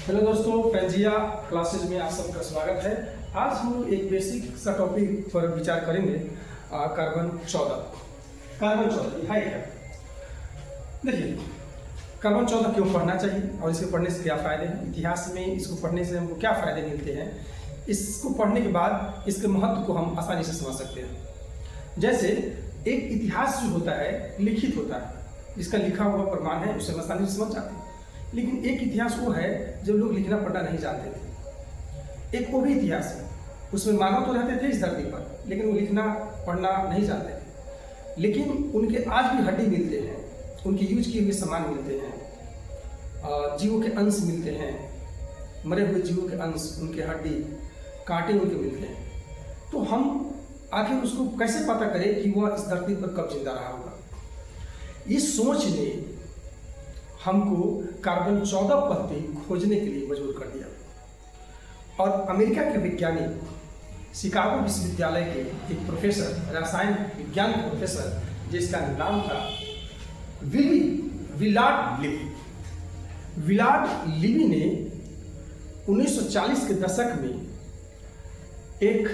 Hello दोस्तों, Pangaea classes में आप सबका स्वागत है। आज हम एक बेसिक सा टॉपिक पर विचार करेंगे, कार्बन 14। कार्बन 14 है क्या? देखिए, कार्बन 14 क्यों पढ़ना चाहिए और इसके पढ़ने से क्या फ़ायदे हैं, इतिहास में इसको पढ़ने से हमको क्या फ़ायदे मिलते हैं, इसको पढ़ने के बाद इसके महत्व को हम आसानी से समझ सकते हैं। जैसे एक इतिहास जो होता है लिखित होता है, जिसका लिखा हुआ प्रमाण है उसे हम आसानी से समझ जाते हैं। लेकिन एक इतिहास वो है जब लोग लिखना पढ़ना नहीं जानते थे। एक वो भी इतिहास है, उसमें मानव तो रहते थे इस धरती पर, लेकिन वो लिखना पढ़ना नहीं जानते थे। लेकिन उनके आज भी हड्डी मिलते हैं, उनके यूज किए हुए सामान मिलते हैं, जीवों के अंश मिलते हैं, मरे हुए जीवों के अंश, उनके हड्डी, कांटे उनके मिलते हैं। तो हम आखिर उसको कैसे पता करें कि वह इस धरती पर कब जिंदा रहा होगा? इस सोच ने हमको कार्बन 14 पत्ती खोजने के लिए मजबूर कर दिया। और अमेरिका के वैज्ञानिक शिकागो विश्वविद्यालय के एक प्रोफेसर, रसायन विज्ञान के प्रोफेसर, जिसका नाम था विलार्ड लिवी। विलार्ड लिवी ने 1940 के दशक में एक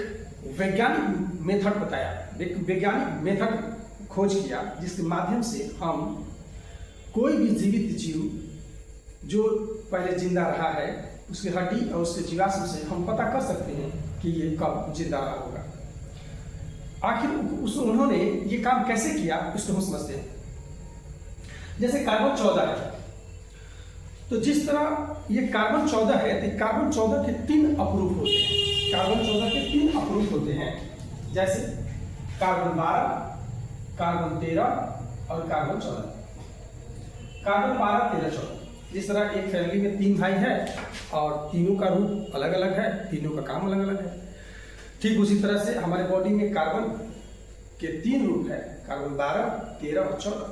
वैज्ञानिक मेथड बताया, एक वैज्ञानिक मेथड खोज किया, जिसके माध्यम से हम कोई भी जीवित जीव जो पहले जिंदा रहा है उसकी हड्डी और उसके जीवाश्म से हम पता कर सकते हैं कि ये कब जिंदा रहा होगा। आखिर उन्होंने ये काम कैसे किया उसको हम समझते हैं। जैसे कार्बन 14 है, तो जिस तरह ये कार्बन 14 है तो कार्बन 14 के 3 अपरूप होते हैं। कार्बन 14 के 3 अपरूप होते हैं, जैसे कार्बन 12, कार्बन 13 और कार्बन 14। कार्बन 12, 13, 14। जिस तरह एक फैमिली में 3 भाई है और तीनों का रूप अलग अलग है, तीनों का काम अलग अलग है, ठीक उसी तरह से हमारे बॉडी में कार्बन के 3 रूप है, कार्बन 12, 13 और 14।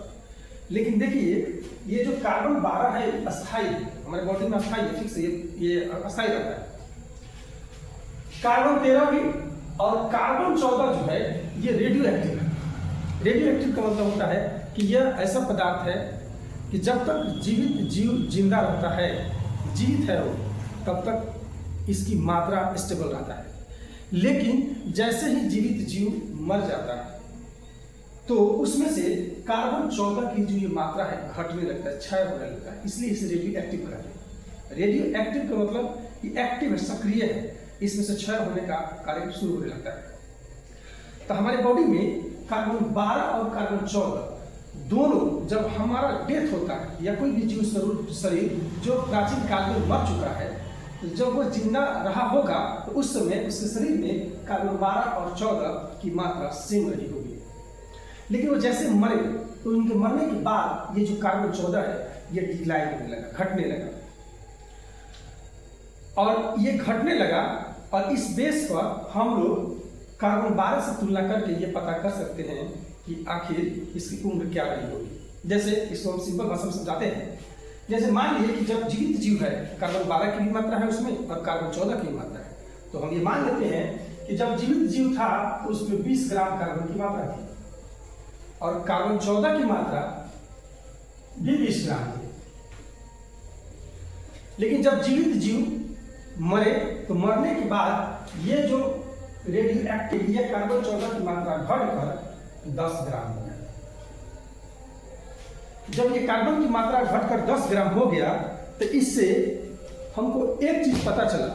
लेकिन देखिए, ये जो कार्बन 12 है अस्थायी, हमारे बॉडी में अस्थायी है, ठीक से ये अस्थायी रहता है। कार्बन 13 भी और कार्बन 14 जो है ये रेडियो एक्टिव है। रेडियो एक्टिव का मतलब होता है कि यह ऐसा पदार्थ है कि जब तक जीवित जीव जिंदा रहता है, जीवित है वो, तब तक इसकी मात्रा स्टेबल रहता है। लेकिन जैसे ही जीवित जीव मर जाता है तो उसमें से कार्बन 14 की जो ये मात्रा है घटने लगता है, क्षय होने लगता है, इसलिए इसे रेडियो एक्टिव कहते हैं। रेडियो एक्टिव का मतलब कि एक्टिव है, सक्रिय है, इसमें से क्षय होने का कार्य शुरू होने लगता है। तो हमारे बॉडी में कार्बन 12 और कार्बन 14 दोनों, जब हमारा डेथ होता है या कोई भी जीव शरीर जो प्राचीन काल में मर चुका है, तो जब वो जिंदा रहा होगा तो उस समय उसके शरीर में कार्बन 12 और 14 की मात्रा सेम रही होगी। लेकिन वो जैसे मरे तो उनके मरने के बाद ये जो कार्बन 14 है ये डिक्लाइन होने लगा, घटने लगा। और ये घटने लगा, और इस बेस पर हम लोग कार्बन 12 से तुलना करके ये पता कर सकते हैं कि आखिर इसकी उम्र क्या रही होगी। जैसे इसको हम सिंपल भाषा में समझाते हैं। जैसे मान लिए कि जब जीवित जीव है, कार्बन 12 की भी मात्रा है उसमें और कार्बन 14 की मात्रा है, तो हम ये मान लेते हैं कि जब जीवित जीव था तो उसमें 20 ग्राम कार्बन की मात्रा थी और कार्बन 14 की मात्रा भी 20 ग्राम थी। लेकिन जब जीवित जीव मरे तो मरने के बाद ये जो रेडियो एक्टिव या कार्बन 14 की मात्रा घटकर 10 ग्राम हो गया। जब ये कार्बन की मात्रा घटकर 10 ग्राम हो गया तो इससे हमको एक चीज पता चला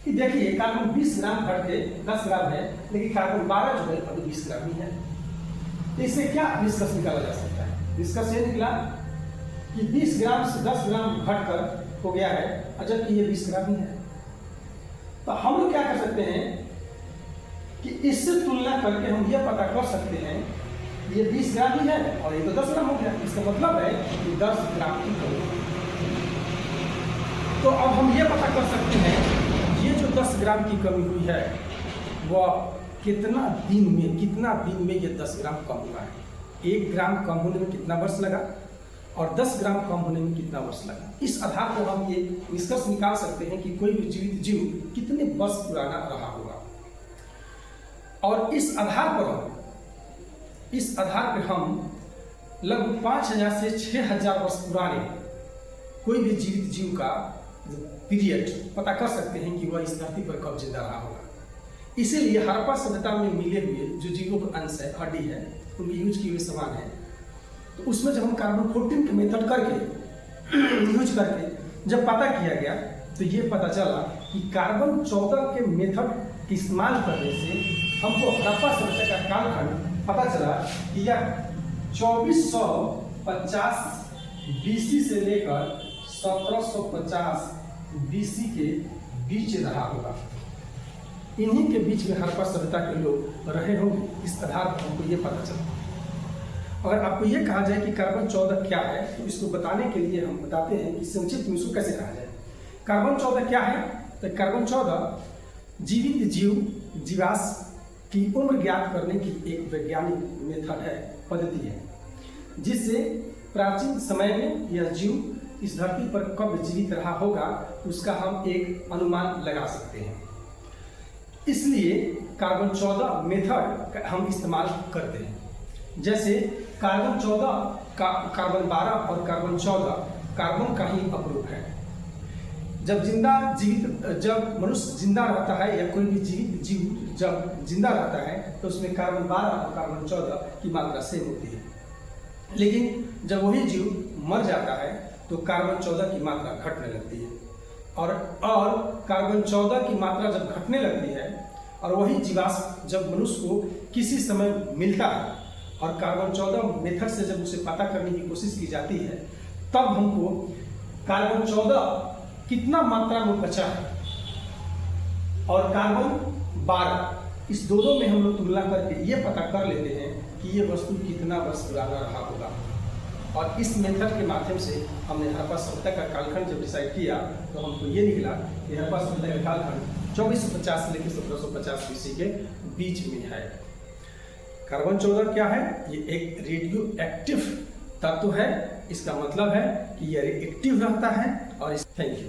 कि देखिए, कार्बन 20 ग्राम घट के 10 ग्राम है, लेकिन कार्बन 12 जो है अभी 20 ग्राम ही है। तो इससे क्या निष्कर्ष निकाला जा सकता है? निष्कर्ष ये निकला कि 20 ग्राम से 10 ग्राम घटकर हो गया है, और जबकि ये 20 ग्राम ही है। तो हम लोग क्या कर सकते हैं कि इससे तुलना करके हम यह पता कर सकते हैं ये 20 ग्राम ही है और ये तो 10 ग्राम हो गया। इसका मतलब है कि 10 ग्राम की कमी। तो अब हम ये पता कर सकते हैं ये जो 10 ग्राम की कमी हुई है वह कितना दिन में ये 10 ग्राम कम हुआ है। 1 ग्राम कम होने में कितना वर्ष लगा और 10 ग्राम कम होने में कितना वर्ष लगा। इस आधार पर हम ये निष्कर्ष निकाल सकते हैं कि कोई भी जीवित जीव कितने वर्ष पुराना रहा होगा। और इस आधार पर हम लगभग 5000 से 6000 वर्ष पुराने कोई भी जीवित जीव का पीरियड पता कर सकते हैं कि वह इस धरती पर कब जिंदा रहा होगा। इसीलिए हड़प्पा सभ्यता में मिले हुए जो जीवों का अंश है, हड्डी है, उनके यूज किए हुए सामान है, तो उसमें जब हम कार्बन 14 के मेथड करके यूज करके जब पता किया गया तो ये पता चला कि कार्बन 14 के मेथड इस्तेमाल करने से हमको हड़प्पा सभ्यता का कालखंड पता चला कि यह 2450 BC से लेकर 1750 BC के बीच रहा होगा। इन्हीं के बीच में हड़प्पा सभ्यता के लोग रहे होंगे, इस आधार पर हमको ये पता चला। अगर आपको ये कहा जाए कि कार्बन 14 क्या है तो इसको बताने के लिए हम बताते हैं कि संक्षिप्त में इसको कैसे कहा जाए। कार्बन 14 क्या है? तो कार्बन 14 जीवित जीवाश्म की उम्र ज्ञात करने की एक वैज्ञानिक मेथड है, पद्धति है, जिससे प्राचीन समय में यह जीव इस धरती पर कब जीवित रहा होगा उसका हम एक अनुमान लगा सकते हैं। इसलिए कार्बन 14 मेथड हम इस्तेमाल करते हैं। जैसे कार्बन 14 का कार्बन 12 और कार्बन 14 कार्बन का ही अपरूप है। जब मनुष्य जिंदा रहता है या कोई भी जीवित जीव जब जिंदा रहता है तो उसमें कार्बन 12 और कार्बन 14 की मात्रा सेम होती है, लेकिन जब वही जीव मर जाता है तो कार्बन 14 की मात्रा घटने लगती है। और कार्बन 14 की मात्रा जब घटने लगती है और वही जीवाश्म जब मनुष्य को किसी समय मिलता है और कार्बन 14 मेथड से जब उसे पता करने की कोशिश की जाती है, तब हमको कार्बन 14 कितना मात्रा में बचा है और कार्बन 12, इस दोनों में हम लोग तुलना करके ये पता कर लेते हैं कि ये वस्तु कितना वर्ष पुराना रहा होगा। और इस मेथड के माध्यम से हमने हड़प्पा सभ्यता का कालखंड जब डिसाइड किया तो हमको ये निकला कि हड़प्पा सभ्यता का कालखंड 2450 से लेकर 1750 BC के बीच में है। कार्बन 14 क्या है? ये एक रेडियो एक्टिव तत्व है। इसका मतलब है कि यह एक्टिव रहता है। और थैंक यू।